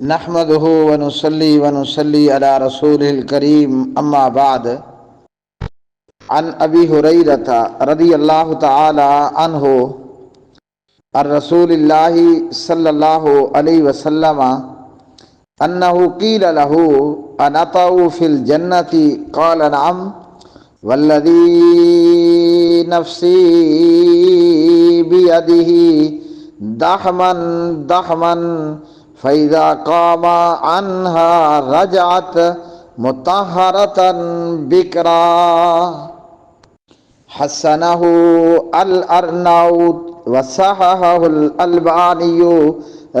نحمده ونصلي على رسوله الكريم اما بعد عن ابي هريرة رضي الله تعالى عنه عن رسول الله صلى الله عليه وسلم انه قيل له انطع في الجنة قال نعم والذي نفسي بيده دحما دحما فإذا قام عنها رجعت مطهرة بكرا حسنه الأرناؤوط وصححه الألباني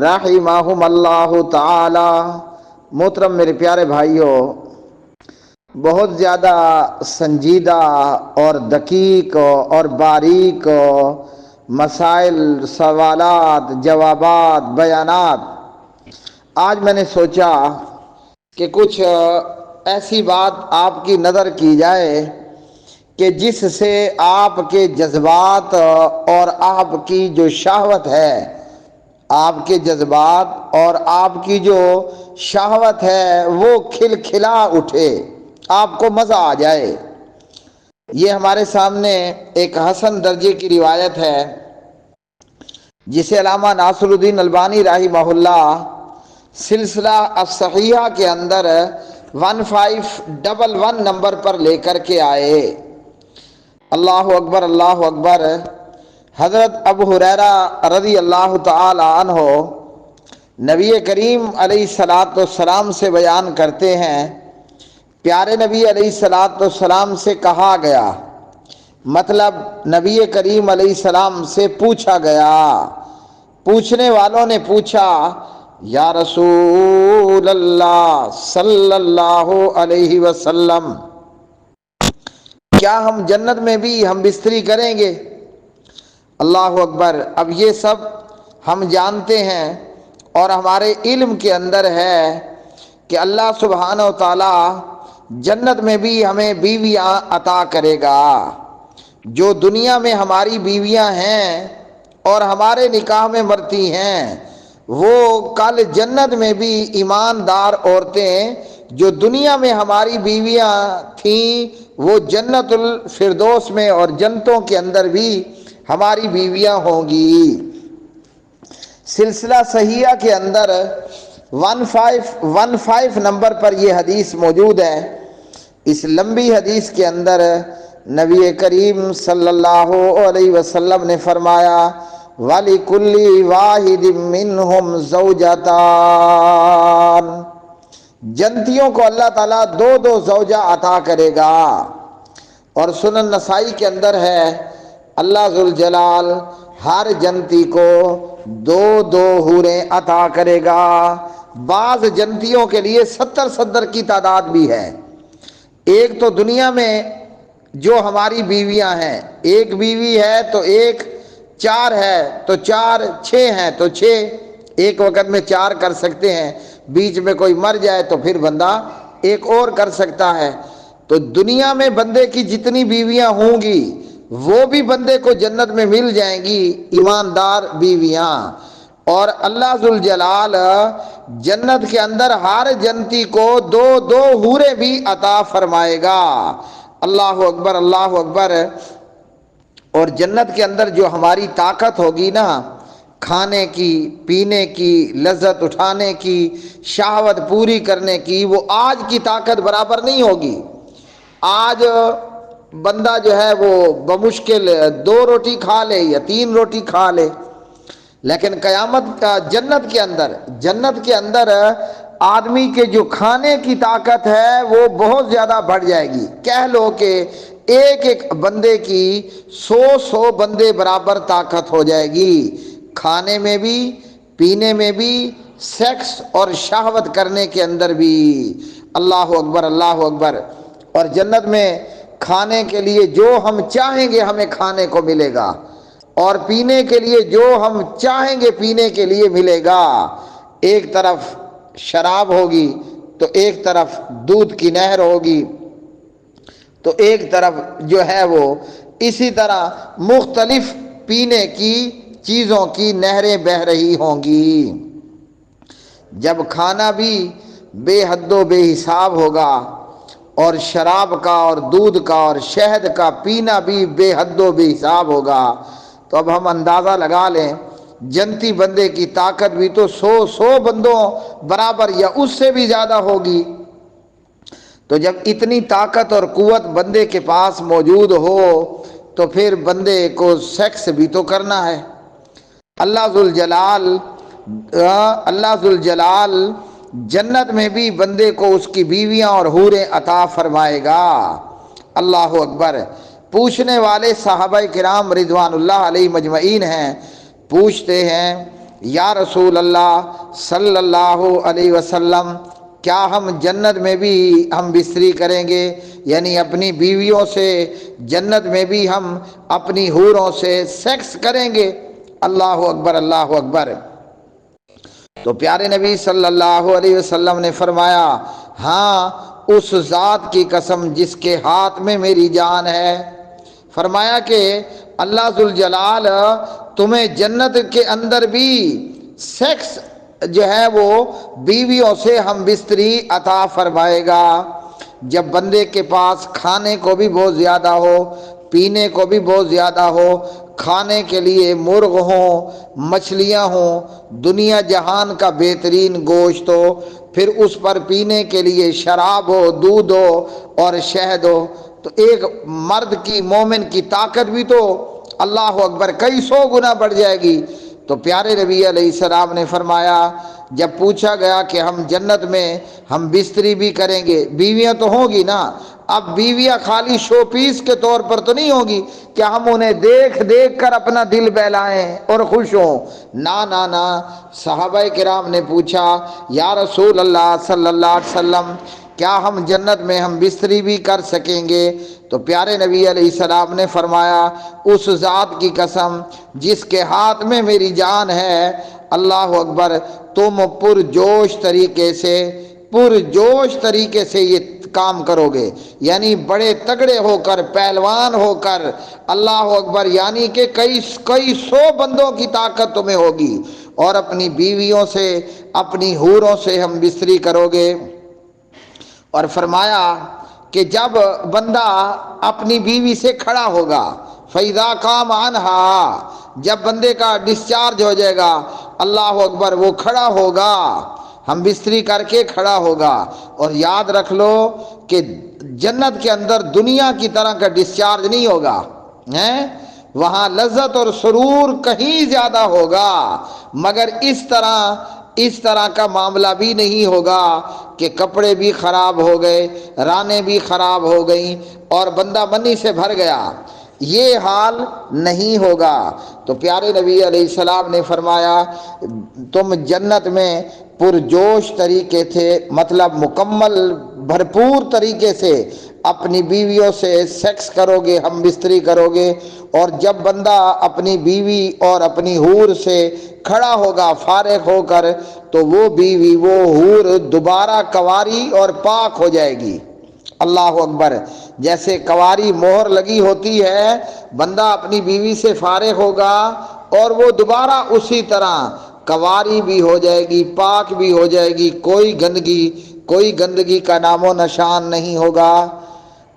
رحمہم اللہ تعالی۔ محترم میرے پیارے بھائیوں، بہت زیادہ سنجیدہ اور دقیق اور باریک مسائل، سوالات، جوابات، بیانات، آج میں نے سوچا کہ کچھ ایسی بات آپ کی نظر کی جائے کہ جس سے آپ کے جذبات اور آپ کی جو شہوت ہے، آپ کے جذبات اور آپ کی جو شہوت ہے وہ کھلکھلا اٹھے، آپ کو مزہ آ جائے۔ یہ ہمارے سامنے ایک حسن درجے کی روایت ہے جسے علامہ ناصر الدین البانی رحمہ اللہ سلسلہ الصحیحہ کے اندر 1511 نمبر پر لے کر کے آئے۔ اللہ اکبر، اللہ اکبر۔ حضرت ابو ہریرہ رضی اللہ تعالی عنہ نبی کریم علیہ الصلاۃ والسلام سے بیان کرتے ہیں، پیارے نبی علیہ الصلاۃ والسلام سے کہا گیا، مطلب نبی کریم علیہ السلام سے پوچھا گیا، پوچھنے والوں نے پوچھا، یا رسول اللہ صلی اللہ علیہ وسلم، کیا ہم جنت میں بھی ہم بستری کریں گے؟ اللہ اکبر۔ اب یہ سب ہم جانتے ہیں اور ہمارے علم کے اندر ہے کہ اللہ سبحانہ و تعالی جنت میں بھی ہمیں بیویاں عطا کرے گا۔ جو دنیا میں ہماری بیویاں ہیں اور ہمارے نکاح میں مرتی ہیں، وہ کل جنت میں بھی ایماندار عورتیں جو دنیا میں ہماری بیویاں تھیں، وہ جنت الفردوس میں اور جنتوں کے اندر بھی ہماری بیویاں ہوں گی۔ سلسلہ صحیحہ کے اندر 1515 نمبر پر یہ حدیث موجود ہے۔ اس لمبی حدیث کے اندر نبی کریم صلی اللہ علیہ وسلم نے فرمایا، وَلِكُلِّ وَاحِدٍ مِّنْهُمْ زَوْجَتَانِ، جنتیوں کو اللہ تعالیٰ دو دو زوجہ عطا کرے گا۔ اور سنن نسائی کے اندر ہے، اللہ ذوالجلال ہر جنتی کو دو دو حوریں عطا کرے گا۔ بعض جنتیوں کے لیے 70 کی تعداد بھی ہے۔ ایک تو دنیا میں جو ہماری بیویاں ہیں، ایک بیوی ہے تو ایک، چار ہے تو چار، چھ ہیں تو چھ، ایک وقت میں چار کر سکتے ہیں، بیچ میں کوئی مر جائے تو پھر بندہ ایک اور کر سکتا ہے۔ تو دنیا میں بندے کی جتنی بیویاں ہوں گی وہ بھی بندے کو جنت میں مل جائیں گی، ایماندار بیویاں۔ اور اللہ ذوالجلال جنت کے اندر ہر جنتی کو دو دو حوریں بھی عطا فرمائے گا۔ اللہ اکبر، اللہ اکبر۔ اور جنت کے اندر جو ہماری طاقت ہوگی نا، کھانے کی، پینے کی، لذت اٹھانے کی، شہوت پوری کرنے کی، وہ آج کی طاقت برابر نہیں ہوگی۔ آج بندہ جو ہے وہ بمشکل 2 روٹی کھا لے یا 3 روٹی کھا لے، لیکن قیامت کا جنت کے اندر آدمی کے جو کھانے کی طاقت ہے وہ بہت زیادہ بڑھ جائے گی۔ کہہ لو کہ ایک ایک بندے کی 100 بندے برابر طاقت ہو جائے گی، کھانے میں بھی، پینے میں بھی، سیکس اور شہوت کرنے کے اندر بھی۔ اللہ اکبر، اللہ اکبر۔ اور جنت میں کھانے کے لیے جو ہم چاہیں گے ہمیں کھانے کو ملے گا، اور پینے کے لیے جو ہم چاہیں گے پینے کے لیے ملے گا۔ ایک طرف شراب ہوگی تو ایک طرف دودھ کی نہر ہوگی، تو ایک طرف جو ہے وہ اسی طرح مختلف پینے کی چیزوں کی نہریں بہہ رہی ہوں گی۔ جب کھانا بھی بے حد و بے حساب ہوگا، اور شراب کا اور دودھ کا اور شہد کا پینا بھی بے حد و بے حساب ہوگا، تو اب ہم اندازہ لگا لیں جنتی بندے کی طاقت بھی تو 100 بندوں برابر یا اس سے بھی زیادہ ہوگی۔ تو جب اتنی طاقت اور قوت بندے کے پاس موجود ہو تو پھر بندے کو سیکس بھی تو کرنا ہے۔ اللہ ذوالجلال جنت میں بھی بندے کو اس کی بیویاں اور حوریں عطا فرمائے گا۔ اللہ اکبر۔ پوچھنے والے صحابہ کرام رضوان اللہ علیہ مجمعین ہیں، پوچھتے ہیں یا رسول اللہ صلی اللہ علیہ وسلم، کیا ہم جنت میں بھی ہم بستری کریں گے؟ یعنی اپنی بیویوں سے جنت میں بھی ہم اپنی حوروں سے سیکس کریں گے؟ اللہ اکبر، اللہ اکبر۔ تو پیارے نبی صلی اللہ علیہ وسلم نے فرمایا، ہاں اس ذات کی قسم جس کے ہاتھ میں میری جان ہے۔ فرمایا کہ اللہ ذوالجلال تمہیں جنت کے اندر بھی سیکس جو ہے وہ بیویوں سے ہم بستری عطا فرمائے گا۔ جب بندے کے پاس کھانے کو بھی بہت زیادہ ہو، پینے کو بھی بہت زیادہ ہو، کھانے کے لیے مرغ ہوں، مچھلیاں ہوں، دنیا جہان کا بہترین گوشت ہو، پھر اس پر پینے کے لیے شراب ہو، دودھ ہو اور شہد ہو، تو ایک مرد کی، مومن کی طاقت بھی تو اللہ اکبر کئی 100 گنا بڑھ جائے گی۔ تو پیارے نبی علیہ السلام نے فرمایا، جب پوچھا گیا کہ ہم جنت میں ہم بستری بھی کریں گے، بیویاں تو ہوں گی نا؟ اب بیویاں خالی شو پیس کے طور پر تو نہیں ہوگی کہ ہم انہیں دیکھ دیکھ کر اپنا دل بہلائیں اور خوش ہوں، نا نا نا۔ صحابہ کرام نے پوچھا یا رسول اللہ صلی اللہ علیہ وسلم، کیا ہم جنت میں ہم بستری بھی کر سکیں گے؟ تو پیارے نبی علیہ السلام نے فرمایا، اس ذات کی قسم جس کے ہاتھ میں میری جان ہے، اللہ اکبر، تم پرجوش طریقے سے یہ کام کرو گے، یعنی بڑے تگڑے ہو کر، پہلوان ہو کر، اللہ اکبر، یعنی کہ کئی 100 بندوں کی طاقت تمہیں ہوگی، اور اپنی بیویوں سے، اپنی حوروں سے ہم بستری کرو گے۔ اور فرمایا کہ جب بندہ اپنی بیوی سے کھڑا ہوگا، فَإِذَا قَامَ عَنْهَا، جب بندے کا ڈسچارج ہو جائے گا، اللہ اکبر، وہ کھڑا ہوگا، ہم بستری کر کے کھڑا ہوگا۔ اور یاد رکھ لو کہ جنت کے اندر دنیا کی طرح کا ڈسچارج نہیں ہوگا، وہاں لذت اور سرور کہیں زیادہ ہوگا، مگر اس طرح کا معاملہ بھی نہیں ہوگا کہ کپڑے بھی خراب ہو گئے، رانیں بھی خراب ہو گئیں اور بندہ منی سے بھر گیا، یہ حال نہیں ہوگا۔ تو پیارے نبی علیہ السلام نے فرمایا، تم جنت میں پرجوش طریقے سے، مطلب مکمل بھرپور طریقے سے اپنی بیویوں سے سیکس کرو گے، ہم بستری کرو گے، اور جب بندہ اپنی بیوی اور اپنی حور سے کھڑا ہوگا فارغ ہو کر، تو وہ بیوی، وہ حور دوبارہ کنواری اور پاک ہو جائے گی۔ اللہ اکبر۔ جیسے کنواری مہر لگی ہوتی ہے، بندہ اپنی بیوی سے فارغ ہوگا اور وہ دوبارہ اسی طرح کنواری بھی ہو جائے گی، پاک بھی ہو جائے گی، کوئی گندگی کا نام و نشان نہیں ہوگا۔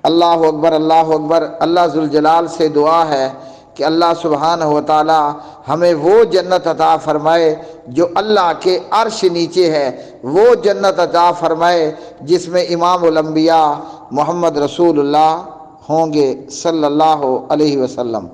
اللہ اکبر، اللہ اکبر۔ اللہ ذوالجلال سے دعا ہے کہ اللہ سبحانہ و تعالی ہمیں وہ جنت عطا فرمائے جو اللہ کے عرش نیچے ہے، وہ جنت عطا فرمائے جس میں امام الانبیاء محمد رسول اللہ ہوں گے صلی اللہ علیہ وسلم۔